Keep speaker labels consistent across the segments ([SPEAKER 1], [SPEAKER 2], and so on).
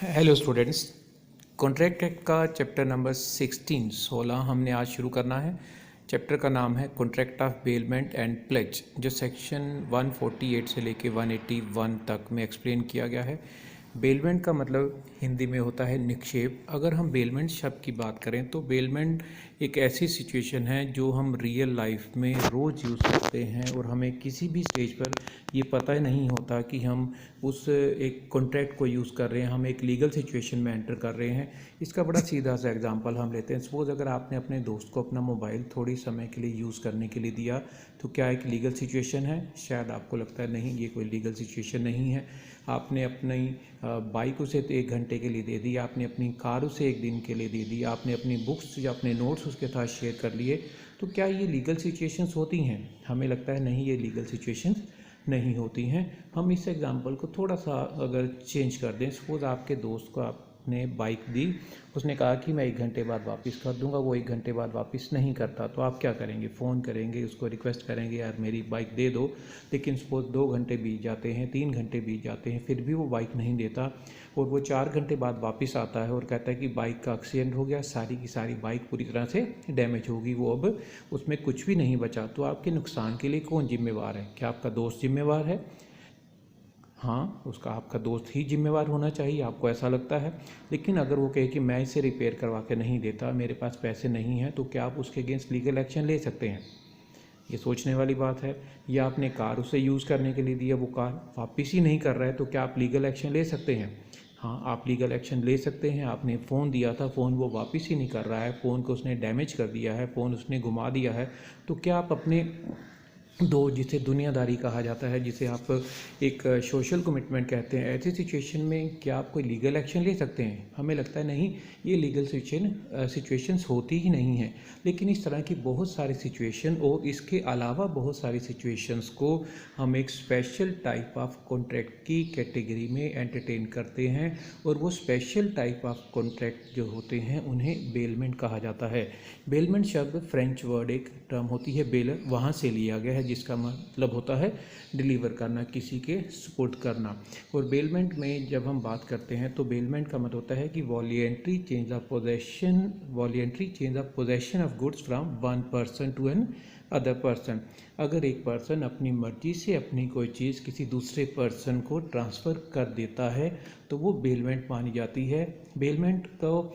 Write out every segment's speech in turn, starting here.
[SPEAKER 1] Hello students, contract act का chapter number 16 हमने आज शुरू करना है। चैप्टर का नाम है contract of bailment and pledge, जो सेक्शन 148 से लेके 181 तक में एक्सप्लेन किया गया है। बेलमेंट का मतलब हिंदी में होता है निक्षेप। अगर हम बेलमेंट शब्द की बात करें तो बेलमेंट एक ऐसी सिचुएशन है जो हम रियल लाइफ में रोज़ यूज़ करते हैं और हमें किसी भी स्टेज पर ये पता ही नहीं होता कि हम उस एक कॉन्ट्रैक्ट को यूज़ कर रहे हैं, हम एक लीगल सिचुएशन में एंटर कर रहे हैं। इसका बड़ा सीधा सा एग्जांपल हम लेते हैं। सपोज़ अगर आपने अपने दोस्त को अपना मोबाइल थोड़ी समय के लिए यूज़ करने के लिए दिया, तो क्या एक लीगल सिचुएशन है? शायद आपको लगता है नहीं, ये कोई लीगल सिचुएशन नहीं है। आपने अपनी बाइक उसे 1 घंटे के लिए दे दी, आपने अपनी कार उसे 1 दिन के लिए दे दी, आपने अपनी बुक्स या अपने नोट्स उसके साथ शेयर कर लिए, तो क्या ये लीगल सिचुएशंस होती हैं? हमें लगता है नहीं, ये लीगल सिचुएशंस नहीं होती हैं। हम इस एग्जांपल को थोड़ा सा अगर चेंज कर दें, सपोज़ आपके दोस्त को आपने बाइक दी, उसने कहा कि मैं 1 घंटे बाद वापस कर दूंगा, वो 1 घंटे बाद वापस नहीं करता, तो आप क्या करेंगे? फ़ोन करेंगे, उसको रिक्वेस्ट करेंगे यार मेरी बाइक दे दो। लेकिन सपोज़ 2 घंटे बीत जाते हैं, 3 घंटे बीत जाते हैं, फिर भी वो बाइक नहीं देता और वो 4 घंटे बाद वापस आता है और कहता है कि बाइक का एक्सीडेंट हो गया, सारी की सारी बाइक पूरी तरह से डैमेज होगी, वो अब उसमें कुछ भी नहीं बचा। तो आपके नुकसान के लिए कौन जिम्मेवार है? क्या आपका दोस्त जिम्मेवार है? हाँ, उसका आपका दोस्त ही जिम्मेवार होना चाहिए, आपको ऐसा लगता है। लेकिन अगर वो कहे कि मैं इसे रिपेयर करवा के नहीं देता, मेरे पास पैसे नहीं हैं, तो क्या आप उसके अगेंस्ट लीगल एक्शन ले सकते हैं? ये सोचने वाली बात है। या आपने कार उसे यूज़ करने के लिए दिया, वो कार वापस ही नहीं कर रहा है, तो क्या आप लीगल एक्शन ले सकते हैं? हाँ, आप लीगल एक्शन ले सकते हैं। आपने फ़ोन दिया था, फ़ोन वो वापस ही नहीं कर रहा है, फ़ोन को उसने डैमेज कर दिया है, फ़ोन उसने घुमा दिया है, तो क्या आप अपने दो, जिसे दुनियादारी कहा जाता है, जिसे आप एक सोशल कमिटमेंट कहते हैं, ऐसी सिचुएशन में क्या आप कोई लीगल एक्शन ले सकते हैं? हमें लगता है नहीं, ये लीगल सिचुएशंस होती ही नहीं हैं। लेकिन इस तरह की बहुत सारी सिचुएशन और इसके अलावा बहुत सारी सिचुएशंस को हम एक स्पेशल टाइप ऑफ कॉन्ट्रैक्ट की कैटेगरी में एंटरटेन करते हैं, और वो स्पेशल टाइप ऑफ कॉन्ट्रैक्ट जो होते हैं उन्हें बेलमेंट कहा जाता है। बेलमेंट शब्द फ्रेंच वर्ड, एक टर्म होती है बेलर, वहाँ से लिया गया है, जिसका मतलब होता है डिलीवर करना, किसी के सपोर्ट करना। और बेलमेंट में जब हम बात करते हैं तो बेलमेंट का मतलब होता है कि voluntary change of possession of goods from one person to another person. अगर एक पर्सन अपनी मर्जी से अपनी कोई चीज़ किसी दूसरे पर्सन को ट्रांसफ़र कर देता है तो वो बेलमेंट मानी जाती है। बेलमेंट को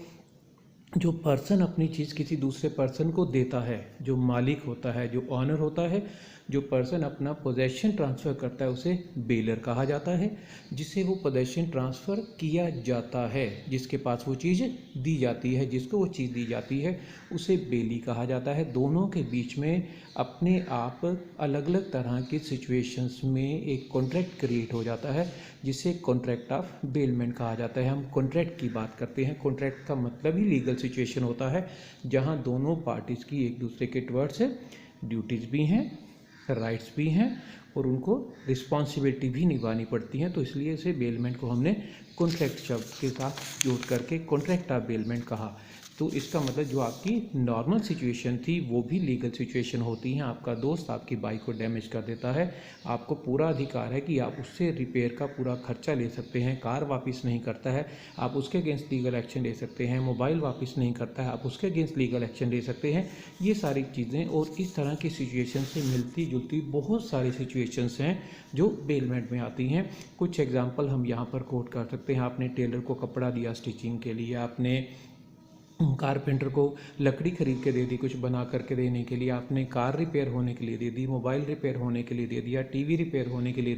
[SPEAKER 1] जो पर्सन अपनी चीज़ किसी दूसरे पर्सन को देता है, जो मालिक होता है, जो ऑनर होता है, जो पर्सन अपना पोजेशन ट्रांसफ़र करता है, उसे बेलर कहा जाता है। जिसे वो पोजेशन ट्रांसफ़र किया जाता है, जिसके पास वो चीज़ दी जाती है, जिसको वो चीज़ दी जाती है, उसे बेली कहा जाता है। दोनों के बीच में अपने आप अलग अलग तरह की सिचुएशंस में एक कॉन्ट्रैक्ट क्रिएट हो जाता है, जिसे कॉन्ट्रैक्ट ऑफ बेलमेंट कहा जाता है। हम कॉन्ट्रैक्ट की बात करते हैं। कॉन्ट्रैक्ट का मतलब ही लीगल सिचुएशन होता है, जहां दोनों पार्टीज़ की एक दूसरे के टुवर्ड्स ड्यूटीज़ भी हैं, राइट्स भी हैं, और उनको रिस्पॉन्सिबिलिटी भी निभानी पड़ती हैं। तो इसलिए इसे बेलमेंट को हमने कॉन्ट्रैक्ट शब्द के साथ जोड़ करके कॉन्ट्रैक्ट ऑफ बेलमेंट कहा। तो इसका मतलब जो आपकी नॉर्मल सिचुएशन थी वो भी लीगल सिचुएशन होती हैं। आपका दोस्त आपकी बाइक को डैमेज कर देता है, आपको पूरा अधिकार है कि आप उससे रिपेयर का पूरा खर्चा ले सकते हैं। कार वापस नहीं करता है, आप उसके अगेंस्ट लीगल एक्शन ले सकते हैं। मोबाइल वापस नहीं करता है, आप उसके अगेंस्ट लीगल एक्शन ले सकते हैं। ये सारी चीज़ें और इस तरह की सिचुएशन से मिलती जुलती बहुत सारी सिचुएशंस हैं जो बेलमेंट में आती हैं। कुछ एग्जांपल हम यहाँ पर कोट कर सकते हैं। आपने टेलर को कपड़ा दिया स्टिचिंग के लिए, आपने कारपेंटर को लकड़ी खरीद के दे दी कुछ बना करके देने के लिए, आपने कार रिपेयर होने के लिए दे दी, मोबाइल रिपेयर होने के लिए दे दिया, टीवी रिपेयर होने के लिए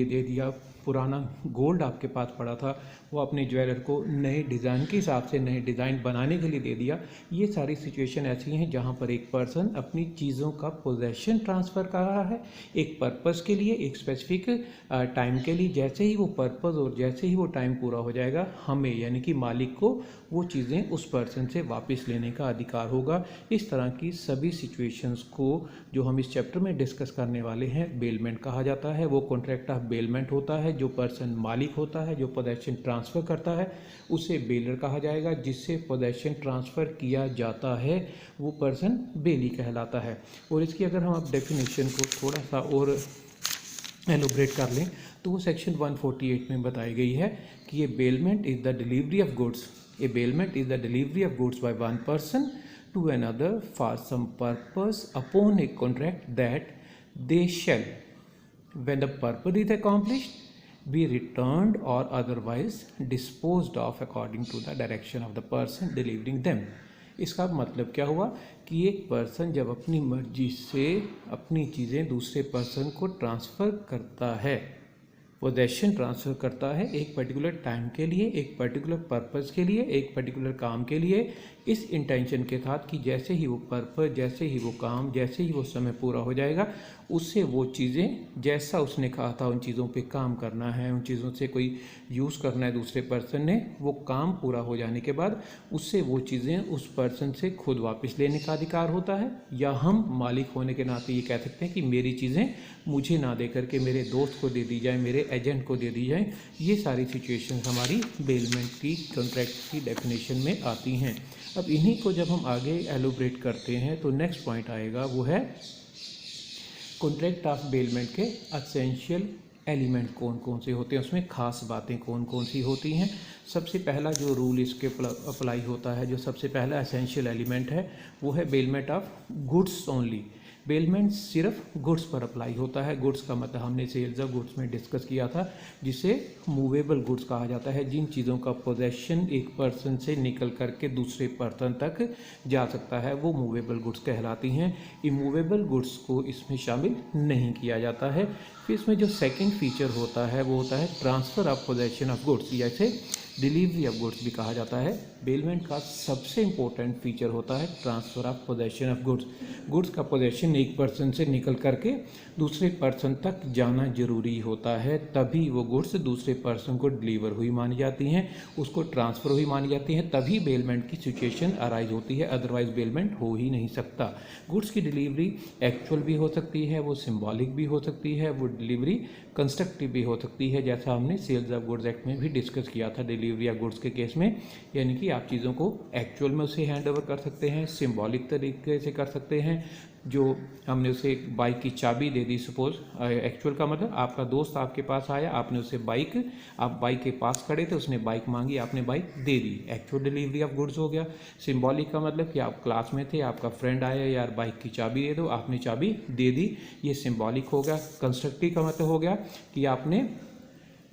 [SPEAKER 1] दे दिया, पुराना गोल्ड आपके पास पड़ा था, वो अपने ज्वेलर को नए डिज़ाइन के हिसाब से नए डिज़ाइन बनाने के लिए दे दिया। ये सारी सिचुएशन ऐसी हैं जहाँ पर एक पर्सन अपनी चीज़ों का पोजेशन ट्रांसफ़र कर रहा है एक पर्पज़ के लिए, एक स्पेसिफिक टाइम के लिए। जैसे ही वो पर्पज़ और जैसे ही वो टाइम पूरा हो जाएगा, हमें यानी कि मालिक को वो चीज़ें उस पर्सन से वापस लेने का अधिकार होगा। इस तरह की सभी सिचुएशंस को जो हम इस चैप्टर में डिस्कस करने वाले हैं बेलमेंट कहा जाता है। वो कॉन्ट्रैक्ट ऑफ बेलमेंट होता है। जो पर्सन मालिक होता है, जो पोजेशन ट्रांसफ़र करता है, उसे बेलर कहा जाएगा। जिससे पोजेशन ट्रांसफ़र किया जाता है वो पर्सन बेली कहलाता है। और इसकी अगर हम अब डेफिनेशन को थोड़ा सा और एलोबरेट कर लें तो वो सेक्शन 148 में बताई गई है कि ये bailment is the delivery of goods, a bailment is the delivery of goods by one person to another for some purpose upon a contract that they shall when the purpose is accomplished be returned or otherwise disposed of according to the direction of the person delivering them। इसका मतलब क्या हुआ कि एक person जब अपनी मर्जी से अपनी चीज़ें दूसरे पर्सन को ट्रांसफ़र करता है, पोजेशन ट्रांसफ़र करता है एक पर्टिकुलर टाइम के लिए, एक पर्टिकुलर पर्पस के लिए, एक पर्टिकुलर काम के लिए, इस इंटेंशन के साथ कि जैसे ही वो पर्पस, जैसे ही वो काम, जैसे ही वो समय पूरा हो जाएगा उससे वो चीज़ें जैसा उसने कहा था उन चीज़ों पे काम करना है, उन चीज़ों से कोई यूज़ करना है दूसरे पर्सन ने, वो काम पूरा हो जाने के बाद उससे वो चीज़ें उस पर्सन से खुद वापस लेने का अधिकार होता है। या हम मालिक होने के नाते ये कह सकते हैं कि मेरी चीज़ें मुझे ना दे करके मेरे दोस्त को दे दी जाए, मेरे एजेंट को दे दी जाए। ये सारी सिचुएशन हमारी बेलमेंट की कॉन्ट्रैक्ट की डेफिनेशन में आती हैं। अब इन्हीं को जब हम आगे एलोबरेट करते हैं तो नेक्स्ट पॉइंट आएगा, वो है कॉन्ट्रैक्ट ऑफ बेलमेंट के एसेंशियल एलिमेंट कौन कौन से होते हैं, उसमें खास बातें कौन कौन सी होती हैं। सबसे पहला जो रूल इसके अप्लाई होता है, जो सबसे पहला एसेंशियल एलिमेंट है वो है bailment of goods only. Bailment सिर्फ गुड्स पर अप्लाई होता है। गुड्स का मतलब हमने सेल्स ऑफ गुड्स में डिस्कस किया था, जिसे मूवेबल गुड्स कहा जाता है। जिन चीज़ों का पोजेशन एक पर्सन से निकल करके दूसरे पर्सन तक जा सकता है वो मूवेबल गुड्स कहलाती हैं। इमूवेबल गुड्स को इसमें शामिल नहीं किया जाता है। फिर इसमें जो सेकंड फीचर होता है वो होता है transfer of possession of goods, जैसे डिलीवरी ऑफ गुड्स भी कहा जाता है। बेलमेंट का सबसे इंपॉर्टेंट फीचर होता है transfer of possession of goods. Goods का पोजेशन एक पर्सन से निकल करके दूसरे पर्सन तक जाना जरूरी होता है, तभी वो गुड्स दूसरे पर्सन को डिलीवर हुई मानी जाती हैं, उसको ट्रांसफ़र हुई मानी जाती हैं, तभी बेलमेंट की सिचुएशन अराइज होती है, अदरवाइज बेलमेंट हो ही नहीं सकता। गुड्स की डिलीवरी एक्चुअल भी हो सकती है, वो सिंबॉलिक भी हो सकती है, वो डिलीवरी कंस्ट्रक्टिव भी हो सकती है, जैसा हमने सेल्स ऑफ गुड्स एक्ट में भी डिस्कस किया था डिलीवरी ऑफ गुड्स के केस में। यानी कि आप चीज़ों को एक्चुअल में उसे हैंड ओवर कर सकते हैं, सिंबॉलिक तरीके से कर सकते हैं। जो हमने उसे बाइक की चाबी दे दी, सपोज एक्चुअल का मतलब आपका दोस्त आपके पास आया, आपने उसे बाइक, आप बाइक के पास खड़े थे, उसने बाइक मांगी, आपने bike they the, actual delivery of goods हो गया। सिंबॉलिक का मतलब कि आप क्लास में थे, आपका फ्रेंड आया, यार बाइक की चाबी दे दो, आपने चाबी दे दी, ये सिंबॉलिक हो गया। कंस्ट्रक्टिव का मतलब हो गया कि आपने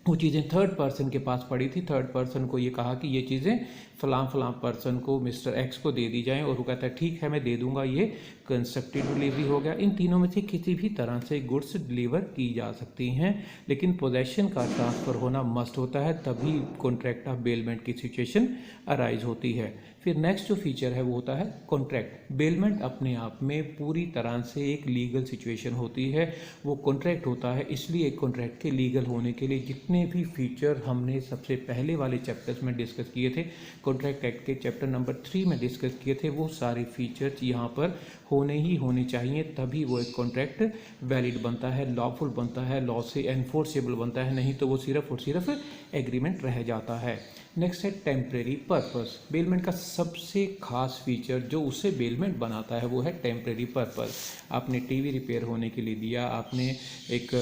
[SPEAKER 1] वो चीज़ें थर्ड पर्सन के पास पड़ी थी, थर्ड पर्सन को ये कहा कि ये चीज़ें फलां पर्सन को, मिस्टर एक्स को दे दी जाएं, और वो कहता है ठीक है मैं दे दूंगा, ये कंस्ट्रक्टिव डिलीवरी हो गया। इन तीनों में से किसी भी तरह से गुड्स डिलीवर की जा सकती हैं, लेकिन पोजेशन का ट्रांसफ़र होना मस्ट होता है, तभी कॉन्ट्रैक्ट ऑफ बेलमेंट की सिचुएशन अराइज होती है। फिर नेक्स्ट जो फीचर है वो होता है कॉन्ट्रैक्ट। बेलमेंट अपने आप में पूरी तरह से एक लीगल सिचुएशन होती है, वो कॉन्ट्रैक्ट होता है। इसलिए कॉन्ट्रैक्ट के लीगल होने के लिए जितने भी फीचर हमने सबसे पहले वाले चैप्टर्स में डिस्कस किए थे, कॉन्ट्रैक्ट एक्ट के चैप्टर नंबर 3 में डिस्कस किए थे, वो सारे फीचर्स यहाँ पर होने चाहिए, तभी वो एक कॉन्ट्रैक्ट वैलिड बनता है, लॉफुल बनता है, लॉ से एनफोर्सेबल बनता है, नहीं तो वो सिर्फ और सिर्फ एग्रीमेंट रह जाता है। नेक्स्ट है टेम्परेरी पर्पस। बेलमेंट का सबसे खास फीचर जो उसे बेलमेंट बनाता है वो है टेम्परेरी पर्पस। आपने टीवी रिपेयर होने के लिए दिया, आपने एक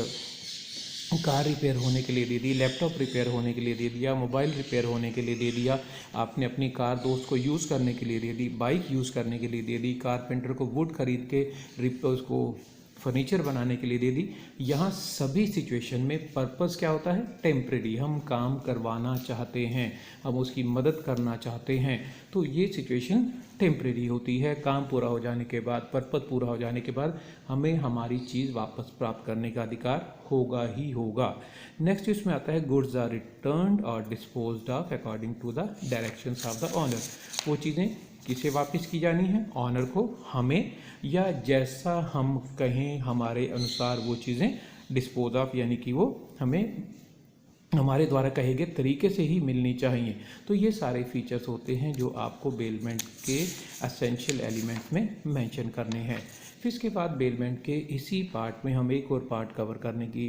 [SPEAKER 1] कार रिपेयर होने के लिए दे दी, लैपटॉप रिपेयर होने के लिए दे दिया, मोबाइल रिपेयर होने के लिए दे दिया, आपने अपनी कार दोस्त को यूज़ करने के लिए दे दी, बाइक यूज़ करने के लिए दे दी, कारपेंटर को वुड खरीद के उसको फर्नीचर बनाने के लिए दे दी। यहाँ सभी सिचुएशन में पर्पस क्या होता है? टेम्परेरी। हम काम करवाना चाहते हैं, हम उसकी मदद करना चाहते हैं, तो ये सिचुएशन टेम्परेरी होती है। काम पूरा हो जाने के बाद, पर्पस पूरा हो जाने के बाद हमें हमारी चीज़ वापस प्राप्त करने का अधिकार होगा ही होगा। नेक्स्ट इसमें आता है गुड्स आर रिटर्न्ड और disposed of according to the directions of the owner. वो चीज़ें किसे वापस की जानी है? ऑनर को, हमें, या जैसा हम कहें हमारे अनुसार वो चीज़ें डिस्पोज ऑफ, यानी कि वो हमें हमारे द्वारा कहे गए तरीके से ही मिलनी चाहिए। तो ये सारे फीचर्स होते हैं जो आपको बेलमेंट के एसेंशियल एलिमेंट में मेंशन करने हैं। फिर इसके बाद बेलमेंट के इसी पार्ट में हम एक और पार्ट कवर करने की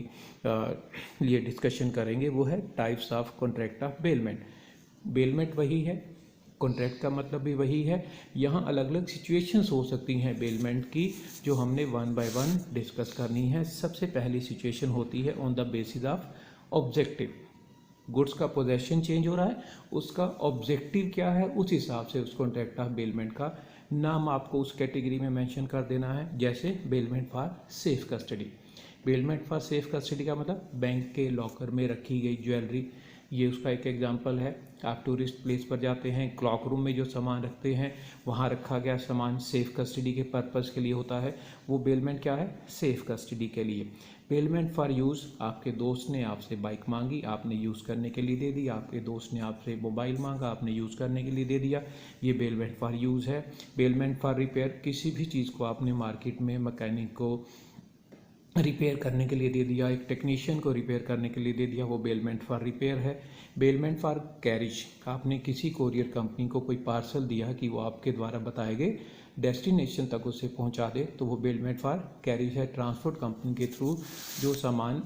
[SPEAKER 1] लिए डिस्कशन करेंगे, वो है types of contract of bailment. Bailment वही है कॉन्ट्रैक्ट का मतलब भी वही है। यहाँ अलग अलग सिचुएशंस हो सकती हैं बेलमेंट की, जो हमने वन बाय वन डिस्कस करनी है। सबसे पहली सिचुएशन होती है on the basis of objective. Goods का पोजेशन चेंज हो रहा है, उसका ऑब्जेक्टिव क्या है, उस हिसाब से उस कॉन्ट्रैक्ट ऑफ बेलमेंट का नाम आपको उस कैटेगरी में मेंशन कर देना है। जैसे bailment for safe custody. Bailment for safe custody का मतलब बैंक के लॉकर में रखी गई ज्वेलरी, ये उसका एक एग्जांपल है। आप टूरिस्ट प्लेस पर जाते हैं, क्लॉक रूम में जो सामान रखते हैं, वहाँ रखा गया सामान सेफ कस्टडी के पर्पज़ के लिए होता है, वो बेलमेंट क्या है, सेफ कस्टडी के लिए। बेलमेंट फॉर यूज़, आपके दोस्त ने आपसे बाइक मांगी, आपने यूज़ करने के लिए दे दी। आपके दोस्त ने आपसे मोबाइल मांगा, आपने यूज़ करने के लिए दे दिया, ये बेलमेंट फॉर यूज़ है। बेलमेंट फॉर रिपेयर, किसी भी चीज़ को आपने मार्केट में मैकेनिक को रिपेयर करने के लिए दे दिया, एक टेक्नीशियन को रिपेयर करने के लिए दे दिया, वो बेलमेंट फॉर रिपेयर है। बेलमेंट फॉर कैरिज, आपने किसी कोरियर कंपनी को कोई पार्सल दिया कि वो आपके द्वारा बताए गए डेस्टिनेशन तक उसे पहुंचा दे, तो वो बेलमेंट फॉर कैरिज है। ट्रांसपोर्ट कंपनी के थ्रू जो सामान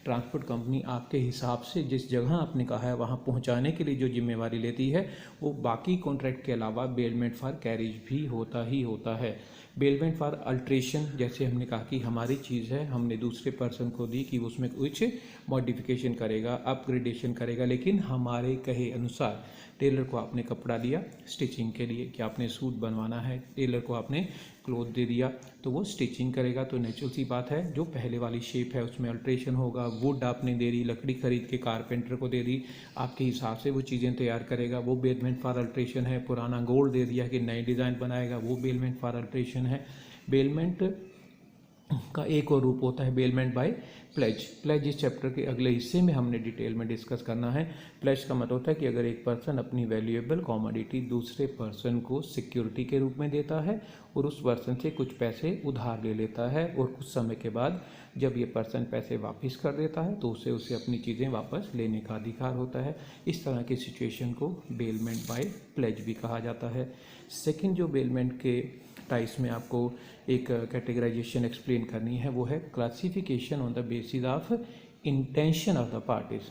[SPEAKER 1] ट्रांसपोर्ट कंपनी आपके हिसाब से जिस जगह आपने कहा है वहाँ पहुँचाने के लिए जो जिम्मेवारी लेती है, वो बाकी कॉन्ट्रैक्ट के अलावा बेलमेंट फॉर कैरिज भी होता ही होता है। बेलमेंट फॉर अल्ट्रेशन, जैसे हमने कहा कि हमारी चीज़ है, हमने दूसरे पर्सन को दी कि उसमें कुछ मॉडिफिकेशन करेगा, अपग्रेडेशन करेगा, लेकिन हमारे कहे अनुसार टेलर को आपने कपड़ा दिया स्टिचिंग के लिए कि आपने सूट बनवाना है, टेलर को आपने क्लोथ दे दिया तो वो स्टिचिंग करेगा। तो नेचुरल सी बात है, जो पहले वाली शेप है उसमें अल्ट्रेशन होगा। वुड आपने दे दी, लकड़ी खरीद के कारपेंटर को दे दी, आपके हिसाब से वो चीज़ें तैयार करेगा, वो बेलमेंट फॉर अल्ट्रेशन है। पुराना गोल्ड दे दिया कि नए डिज़ाइन बनाएगा, वो बेलमेंट फॉर अल्ट्रेशन है। बेलमेंट का एक और रूप होता है बेलमेंट बाय प्लेज। प्लेज इस चैप्टर के अगले हिस्से में हमने डिटेल में डिस्कस करना है। प्लेज का मतलब होता है कि अगर एक पर्सन अपनी वैल्यूएबल कमोडिटी दूसरे पर्सन को सिक्योरिटी के रूप में देता है और उस पर्सन से कुछ पैसे उधार ले लेता है, और कुछ समय के बाद जब ये पर्सन पैसे वापस कर देता है तो उसे अपनी चीज़ें वापस लेने का अधिकार होता है। इस तरह की सिचुएशन को बेलमेंट बाय प्लेज भी कहा जाता है। सेकेंड जो बेलमेंट के टाइप्स में आपको एक कैटेगराइजेशन एक्सप्लेन करनी है, वो है classification on the basis of intention of the parties.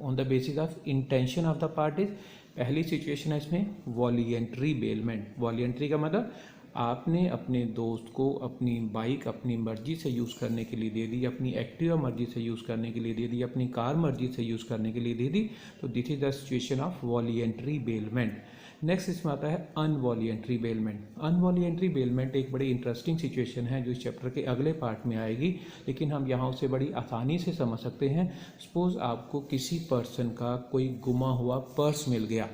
[SPEAKER 1] On the basis of intention of the parties पहली सिचुएशन है इसमें वॉलियंट्री बेलमेंट। वॉलियंट्री का मतलब आपने अपने दोस्त को अपनी बाइक अपनी मर्जी से यूज़ करने के लिए दे दी, अपनी एक्टिवा मर्जी से यूज़ करने के लिए दे दी, अपनी कार मर्जी से यूज़ करने के लिए दे दी, तो this is the situation of voluntary bailment. Next इसमें आता है अनवॉलियंट्री बेलमेंट। अनवॉलियंट्री बेलमेंट एक बड़ी इंटरेस्टिंग सिचुएशन है जो इस चैप्टर के अगले पार्ट में आएगी, लेकिन हम यहाँ उसे बड़ी आसानी से समझ सकते हैं। सपोज आपको किसी पर्सन का कोई गुमा हुआ पर्स मिल गया,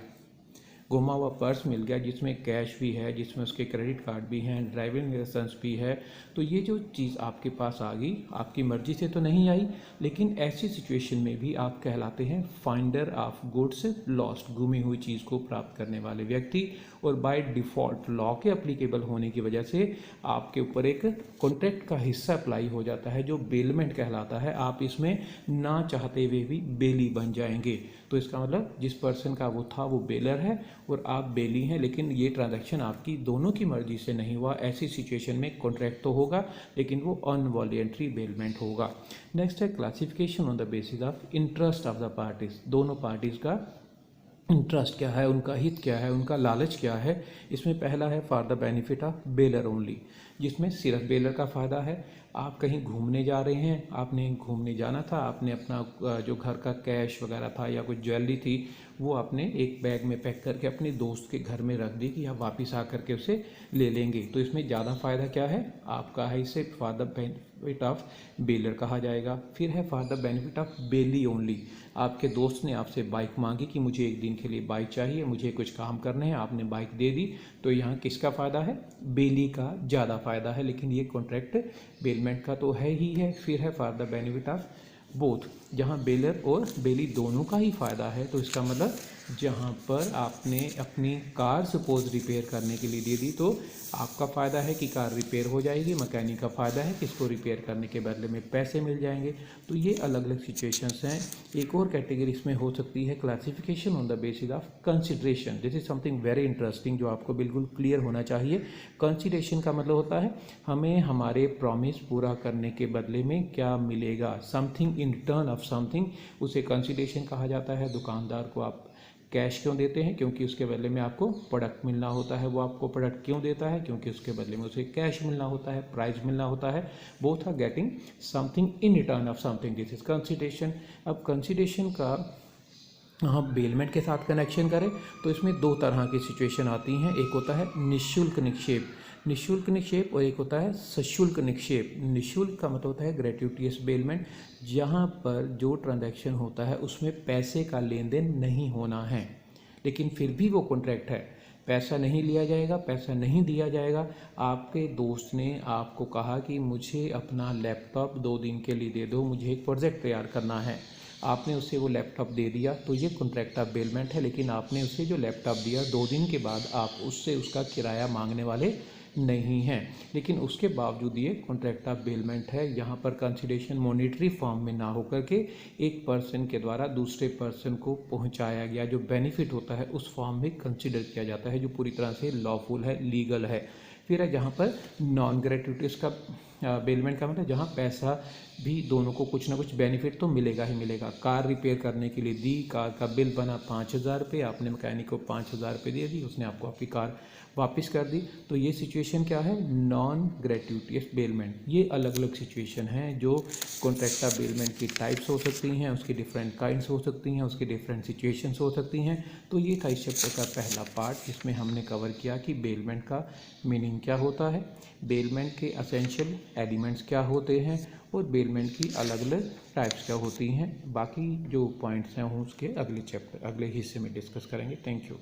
[SPEAKER 1] गुमा हुआ पर्स मिल गया जिसमें कैश भी है, जिसमें उसके क्रेडिट कार्ड भी हैं, ड्राइविंग लाइसेंस भी है। तो ये जो चीज़ आपके पास आ गई, आपकी मर्जी से तो नहीं आई, लेकिन ऐसी सिचुएशन में भी आप कहलाते हैं फाइंडर ऑफ गुड्स लॉस्ट, गुमी हुई चीज़ को प्राप्त करने वाले व्यक्ति। और बाय डिफ़ॉल्ट लॉ के अप्लीकेबल होने की वजह से आपके ऊपर एक कॉन्ट्रैक्ट का हिस्सा अप्लाई हो जाता है जो बेलमेंट कहलाता है। आप इसमें ना चाहते हुए भी बेली बन जाएंगे। तो इसका मतलब जिस पर्सन का वो था वो बेलर है और आप बेली हैं, लेकिन ये ट्रांजैक्शन आपकी दोनों की मर्जी से नहीं हुआ। ऐसी सिचुएशन में कॉन्ट्रैक्ट तो होगा लेकिन वो अनवॉलियंट्री बेलमेंट होगा। नेक्स्ट है classification on the basis of interest of the parties. दोनों पार्टीज का इंटरेस्ट क्या है, उनका हित क्या है, उनका लालच क्या है। इसमें पहला है for the benefit of baler only, जिसमें सिर्फ बेलर का फ़ायदा है। आप कहीं घूमने जा रहे हैं, आपने घूमने जाना था, आपने अपना जो घर का कैश वगैरह था या कुछ ज्वेलरी थी वो आपने एक बैग में पैक करके अपने दोस्त के घर में रख दी कि आप वापस आकर के उसे ले लेंगे। तो इसमें ज़्यादा फ़ायदा क्या है आपका है, इसे for the benefit of baler कहा जाएगा। फिर है for the benefit of belly only. आपके दोस्त ने आपसे बाइक मांगी कि मुझे एक दिन के लिए बाइक चाहिए, मुझे कुछ काम करने हैं, आपने बाइक दे दी, तो यहाँ किसका फ़ायदा है, बेली का ज़्यादा फ़ायदा है, लेकिन ये कॉन्ट्रैक्ट बेलमेंट का तो है ही है। फिर है for the benefit of both, जहाँ बेलर और बेली दोनों का ही फ़ायदा है। तो इसका मतलब जहाँ पर आपने अपनी कार सपोज रिपेयर करने के लिए दे दी तो आपका फ़ायदा है कि कार रिपेयर हो जाएगी, मैकेनिक का फ़ायदा है कि इसको रिपेयर करने के बदले में पैसे मिल जाएंगे। तो ये अलग अलग सिचुएशंस हैं। एक और कैटेगरी इसमें हो सकती है classification on the basis of consideration. This is something very interesting जो आपको बिल्कुल क्लियर होना चाहिए। कंसिडरेशन का मतलब होता है हमें हमारे प्रॉमिस पूरा करने के बदले में क्या मिलेगा, something in return of something, उसे कंसीडरेशन कहा जाता है। दुकानदार को आप कैश क्यों देते हैं? क्योंकि उसके बदले में आपको प्रोडक्ट मिलना होता है। वो आपको प्रोडक्ट क्यों देता है? क्योंकि उसके बदले में उसे कैश मिलना होता है, प्राइस मिलना होता है। Both are getting something in return of something, this is consideration. अब कंसीडरेशन का हम बेलमेंट के साथ कनेक्शन करें तो इसमें दो तरह की सिचुएशन आती हैं। एक होता है निःशुल्क निक्षेप, निःशुल्क निक्षेप, और एक होता है सशुल्क निक्षेप। निःशुल्क का मतलब होता है ग्रेट्यूटियस बेलमेंट, जहाँ पर जो ट्रांजैक्शन होता है उसमें पैसे का लेन देन नहीं होना है, लेकिन फिर भी वो कॉन्ट्रैक्ट है। पैसा नहीं लिया जाएगा, पैसा नहीं दिया जाएगा। आपके दोस्त ने आपको कहा कि मुझे अपना लैपटॉप 2 दिन के लिए दे दो, मुझे एक प्रोजेक्ट तैयार करना है। आपने उसे वो लैपटॉप दे दिया तो ये कॉन्ट्रैक्ट ऑफ बेलमेंट है, लेकिन आपने उसे जो लैपटॉप दिया 2 दिन के बाद आप उससे उसका किराया मांगने वाले नहीं हैं, लेकिन उसके बावजूद ये कॉन्ट्रैक्ट ऑफ बेलमेंट है। यहाँ पर कंसीडरेशन मॉनिटरी फॉर्म में ना होकर के एक पर्सन के द्वारा दूसरे पर्सन को पहुँचाया गया जो बेनिफिट होता है उस फॉर्म में कंसिडर किया जाता है, जो पूरी तरह से लॉफुल है, लीगल है। फिर है जहाँ पर नॉन ग्रेट्यूटियस का बेलमेंट का मतलब जहाँ पैसा भी दोनों को कुछ ना कुछ बेनिफिट तो मिलेगा ही मिलेगा। कार रिपेयर करने के लिए दी, कार का बिल बना 5,000 रुपये, आपने मैकेनिक को 5,000 रुपये दे दी, उसने आपको आपकी कार वापस कर दी। तो ये सिचुएशन क्या है? Non gratuitous bailment. ये अलग अलग सिचुएशन हैं जो कॉन्ट्रैक्ट ऑफ बेलमेंट की टाइप्स हो सकती हैं, उसकी डिफरेंट काइंड्स हो सकती हैं, उसकी डिफरेंट सिचुएशंस हो सकती हैं। तो ये था इस चैप्टर का पहला पार्ट, जिसमें हमने कवर किया कि बेलमेंट का मीनिंग क्या होता है, बेलमेंट के असेंशियल एलिमेंट्स क्या होते हैं, और बेलमेंट की अलग अलग टाइप्स क्या होती हैं। बाकी जो पॉइंट्स हैं वो उसके अगले चैप्टर, अगले हिस्से में डिस्कस करेंगे। Thank you.